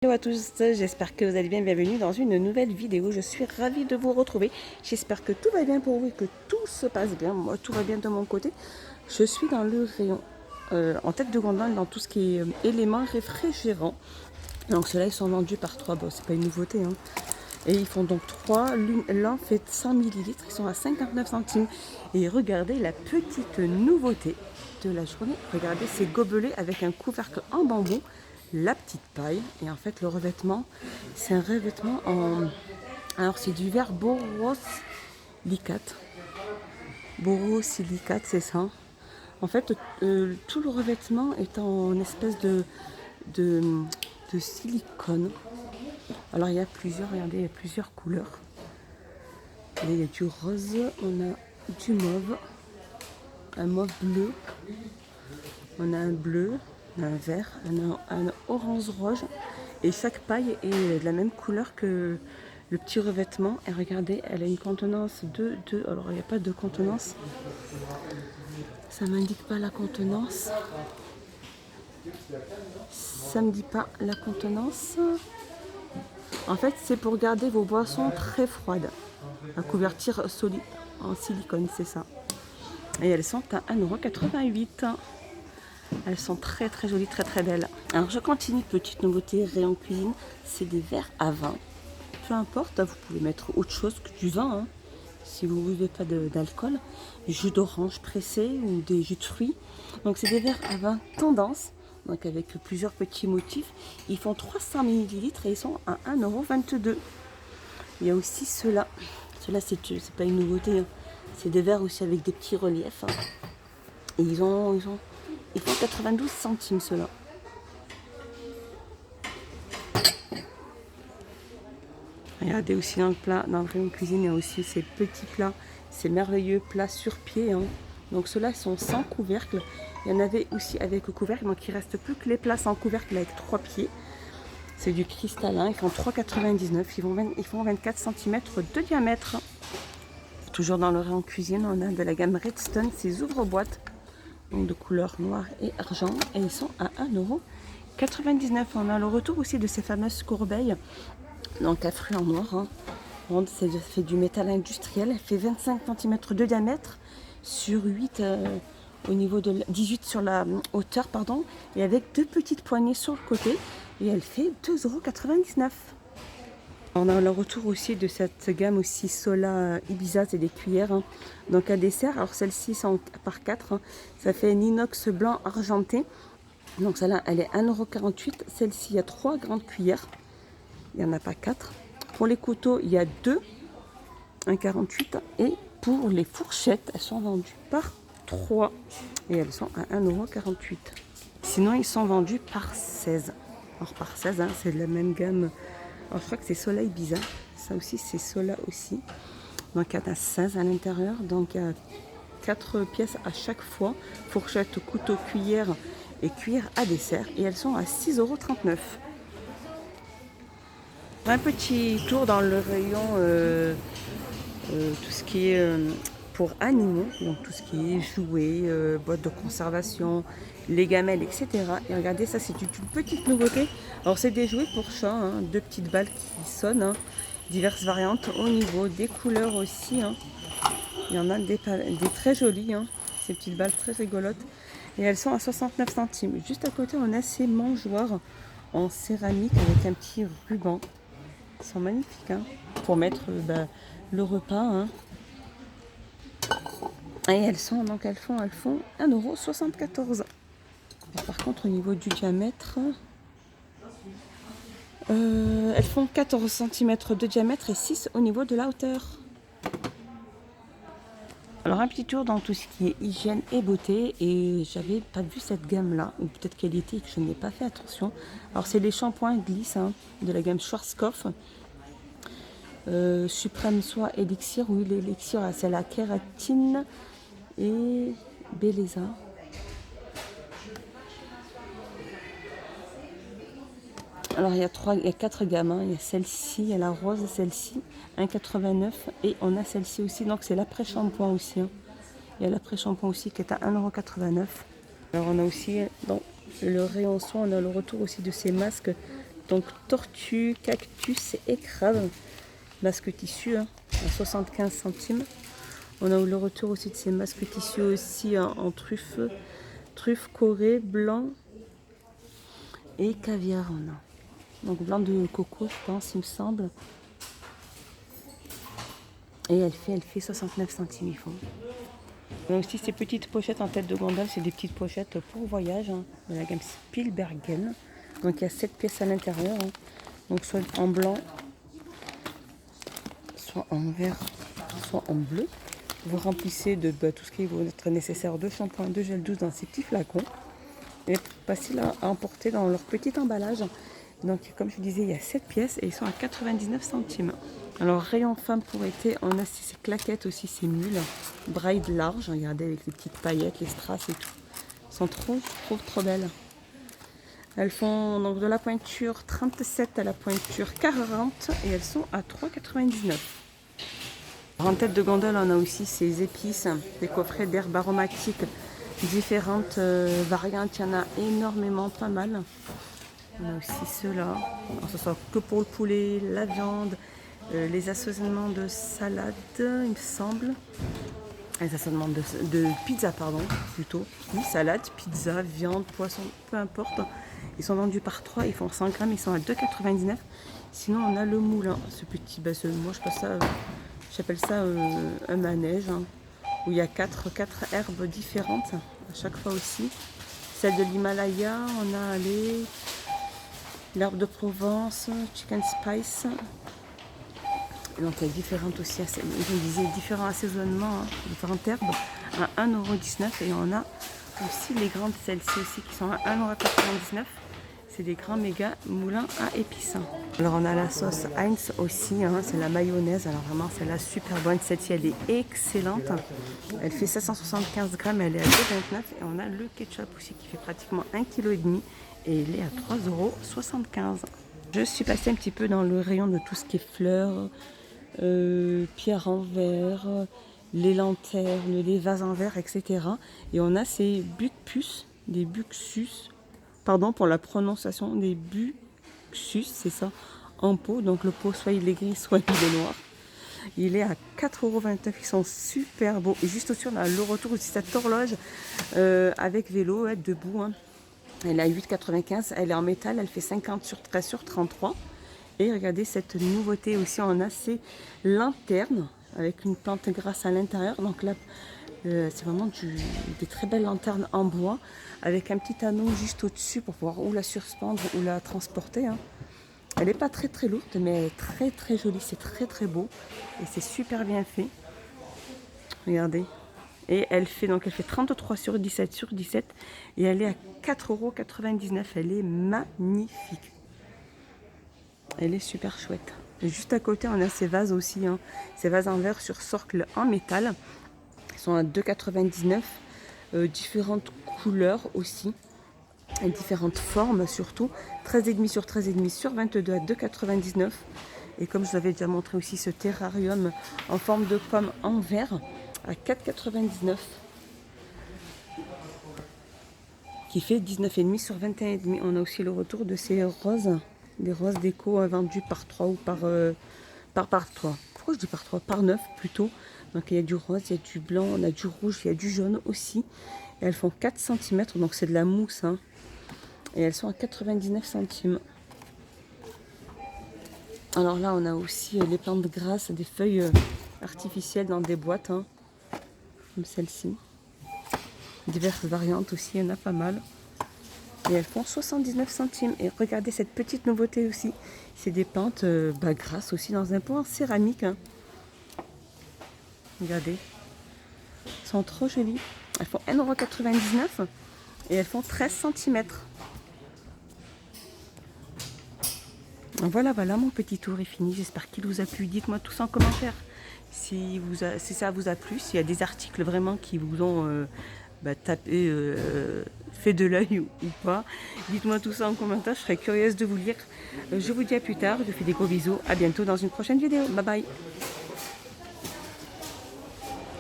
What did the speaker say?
Hello à tous, j'espère que vous allez bien, bienvenue dans une nouvelle vidéo. Je suis ravie de vous retrouver. J'espère que tout va bien pour vous et que tout se passe bien. Moi, tout va bien de mon côté. Je suis dans le rayon en tête de gondole dans tout ce qui est éléments réfrigérants. Donc ceux-là, ils sont vendus par 3. Bon, c'est pas une nouveauté, hein. Et ils font donc 3. L'un fait 100 ml. Ils sont à 59 centimes. Et regardez la petite nouveauté de la journée. Regardez ces gobelets avec un couvercle en bambou. La petite paille. Et en fait, le revêtement, c'est un revêtement en... Alors, c'est du verre borosilicate. Borosilicate, c'est ça. En fait, tout le revêtement est en espèce de, de silicone. Alors, il y a plusieurs, regardez, il y a plusieurs couleurs. Il y a du rose, on a du mauve, un mauve bleu, on a un bleu, on a un vert, un orange rouge. Et chaque paille est de la même couleur que le petit revêtement. Et regardez, elle a une contenance de... Alors, il n'y a pas de contenance. Ça ne m'indique pas la contenance. Ça ne me dit pas la contenance. En fait, c'est pour garder vos boissons très froides. À couverture solide en silicone, c'est ça. Et elles sont à 1,88 €. Elles sont très très jolies, très très belles. Alors je continue, petite nouveauté, rayon cuisine, c'est des verres à vin. Peu importe, vous pouvez mettre autre chose que du vin, hein, si vous ne buvez pas d'alcool. Jus d'orange pressé ou des jus de fruits. Donc c'est des verres à vin tendance, donc avec plusieurs petits motifs. Ils font 300 ml et ils sont à 1,22 €. Il y a aussi ceux-là. Ceux-là, c'est pas une nouveauté, hein. C'est des verres aussi avec des petits reliefs. Hein. Et ils font 92 centimes ceux-là. Regardez aussi dans le plat, dans le rayon cuisine, il y a aussi ces petits plats, ces merveilleux plats sur pied. Hein. Donc ceux-là sont sans couvercle. Il y en avait aussi avec couvercle, donc il ne reste plus que les plats sans couvercle avec 3 pieds. C'est du cristallin, ils font 3,99 €, ils font 24 cm de diamètre. Toujours dans le rayon cuisine, on a de la gamme Redstone, ces ouvre-boîtes, donc de couleur noire et argent, et ils sont à 1,99 €. On a le retour aussi de ces fameuses corbeilles, donc à fruits en noir. Hein. Ça fait du métal industriel, elle fait 25 cm de diamètre sur 8 au niveau de 18 sur la hauteur, pardon, et avec deux petites poignées sur le côté, et elle fait 2,99 €. On a le retour aussi de cette gamme aussi Sola Ibiza, c'est des cuillères, hein. Donc à dessert, alors celles-ci sont par 4, hein. Ça fait un inox blanc argenté. Donc celle-là, elle est 1,48 €. Celle-ci, il y a 3 grandes cuillères, il n'y en a pas 4. Pour les couteaux, il y a 2, 1,48 €. Et pour les fourchettes, elles sont vendues par 3 et elles sont à 1,48 €. Sinon, ils sont vendus par 16. Alors par 16, hein, c'est de la même gamme. Alors, je crois que c'est Sola Ibiza. Ça aussi, c'est Sola aussi. Donc, il y en a 16 à l'intérieur. Donc, il y a 4 pièces à chaque fois. Fourchette, couteau, cuillère et cuillère à dessert. Et elles sont à 6,39 €. Un petit tour dans le rayon, tout ce qui est pour animaux. Donc, tout ce qui est jouets, boîtes de conservation, les gamelles, etc. Et regardez, ça c'est une petite nouveauté. Alors c'est des jouets pour chat, hein, 2 petites balles qui sonnent, hein, diverses variantes au niveau des couleurs aussi. Hein. Il y en a des très jolies, hein, ces petites balles très rigolotes. Et elles sont à 69 centimes. Juste à côté, on a ces mangeoires en céramique avec un petit ruban. Ils sont magnifiques, hein, pour mettre le repas. Hein. Et elles font 1,74 €. Par contre, au niveau du diamètre, elles font 14 cm de diamètre et 6 au niveau de la hauteur. Alors un petit tour dans tout ce qui est hygiène et beauté, et j'avais pas vu cette gamme là, ou peut-être qu'elle était et que je n'ai pas fait attention. Alors c'est les shampoings glisse, hein, de la gamme Schwarzkopf. Suprême Soie Elixir, oui l'élixir c'est la kératine et Belleza. Alors il y a 4 gammes, hein. Il y a celle-ci, il y a la rose, celle-ci, 1,89 € et on a celle-ci aussi, donc c'est l'après-shampoing aussi. Hein. Il y a l'après-shampoing aussi qui est à 1,89 €. Alors on a aussi dans le rayon soin, on a le retour aussi de ces masques Donc tortue, cactus et crabe. Masque tissu hein, à 75 centimes. On a eu le retour aussi de ces masques tissus aussi en truffe corée, blanc et caviar. On a. Donc blanc de coco, je pense, il me semble. Et elle fait 69 centimes, ils font. On a aussi ces petites pochettes en tête de gondole, c'est des petites pochettes pour voyage, hein, de la gamme Spielbergen. Donc il y a 7 pièces à l'intérieur, hein. Donc soit en blanc, soit en vert, soit en bleu. Vous remplissez de tout ce qui va être nécessaire, de shampoing, de gel douce dans ces petits flacons. Et facile à emporter dans leur petit emballage. Donc comme je vous disais, il y a 7 pièces et ils sont à 99 centimes. Alors rayon femme pour été, on a ces claquettes aussi, ces mules, braid large, regardez avec les petites paillettes, les strass et tout. Elles sont trop belles. Elles font donc de la pointure 37 à la pointure 40 et elles sont à 3,99. En tête de gondole, on a aussi ces épices, des coffrets d'herbes aromatiques, différentes variantes, il y en a énormément, pas mal. On a aussi ceux-là, ce sera que pour le poulet, la viande, les assaisonnements de salade, il me semble. Les assaisonnements de pizza, pardon, plutôt. Oui, salade, pizza, viande, poisson, peu importe. Ils sont vendus par 3, ils font 100 grammes, ils sont à 2,99. Sinon, on a le moulin, ce petit, moi je passe ça, j'appelle ça un manège, hein, où il y a 4 herbes différentes à chaque fois aussi. Celle de l'Himalaya, on a l'herbe de Provence, chicken spice. Et donc il y a différentes aussi, je disais, différents assaisonnements, hein, différentes herbes à 1,19 € et on a aussi les grandes, celles-ci aussi qui sont à 1,99 €. C'est des grands méga moulins à épices. Alors on a la sauce Heinz aussi, hein, c'est la mayonnaise, alors vraiment celle-là super bonne, celle-ci elle est excellente. Elle fait 775 grammes, elle est à 2,29 € et on a le ketchup aussi qui fait pratiquement 1,5 kg et il est à 3,75 €. Je suis passée un petit peu dans le rayon de tout ce qui est fleurs, pierres en verre, les lanternes, les vases en verre, etc. Et on a ces buctus, des buxus, pardon pour la prononciation, des buxus, c'est ça, en pot. Donc le pot, soit il est gris, soit il est noir. Il est à 4,29 €, ils sont super beaux. Et juste au-dessus, on a le retour aussi cette horloge avec vélo, debout. Hein. Elle est à 8,95 €, elle est en métal, elle fait 50 sur 13 sur 33. Et regardez cette nouveauté aussi, on a ces lanternes avec une plante grasse à l'intérieur. Donc là, c'est vraiment des très belles lanternes en bois avec un petit anneau juste au-dessus pour pouvoir ou la suspendre ou la transporter. Hein. Elle n'est pas très lourde, mais elle est très jolie, c'est très beau et c'est super bien fait. Regardez. Et elle fait 33 sur 17 sur 17 et elle est à 4,99 €. Elle est magnifique. Elle est super chouette. Et juste à côté, on a ces vases aussi, hein, ces vases en verre sur socle en métal. Ils sont à 2,99 €. Différentes couleurs aussi. Et différentes formes surtout. 13,5 sur 13,5 sur 22 à 2,99 €. Et comme je vous avais déjà montré aussi ce terrarium en forme de pomme en verre à 4,99 €. Qui fait 19,5 sur 21,5. On a aussi le retour de ces roses. Des roses déco vendues par 3 ou par 3. Pourquoi je dis par 3? Par 9 plutôt. Donc il y a du rose, il y a du blanc, on a du rouge, il y a du jaune aussi. Et elles font 4 cm, donc c'est de la mousse. Hein. Et elles sont à 99 centimes. Alors là, on a aussi les plantes grasses, des feuilles artificielles dans des boîtes. Hein, comme celle-ci. Diverses variantes aussi, il y en a pas mal. Et elles font 79 centimes. Et regardez cette petite nouveauté aussi. C'est des plantes grasses aussi dans un pot en céramique. Hein. Regardez. Elles sont trop jolies. Elles font 1,99 € et elles font 13 cm. Voilà, mon petit tour est fini. J'espère qu'il vous a plu. Dites-moi tout ça en commentaire. Si ça vous a plu, s'il y a des articles vraiment qui vous ont tapé, fait de l'œil ou pas. Dites-moi tout ça en commentaire, je serais curieuse de vous lire. Je vous dis à plus tard, je vous fais des gros bisous. À bientôt dans une prochaine vidéo. Bye bye.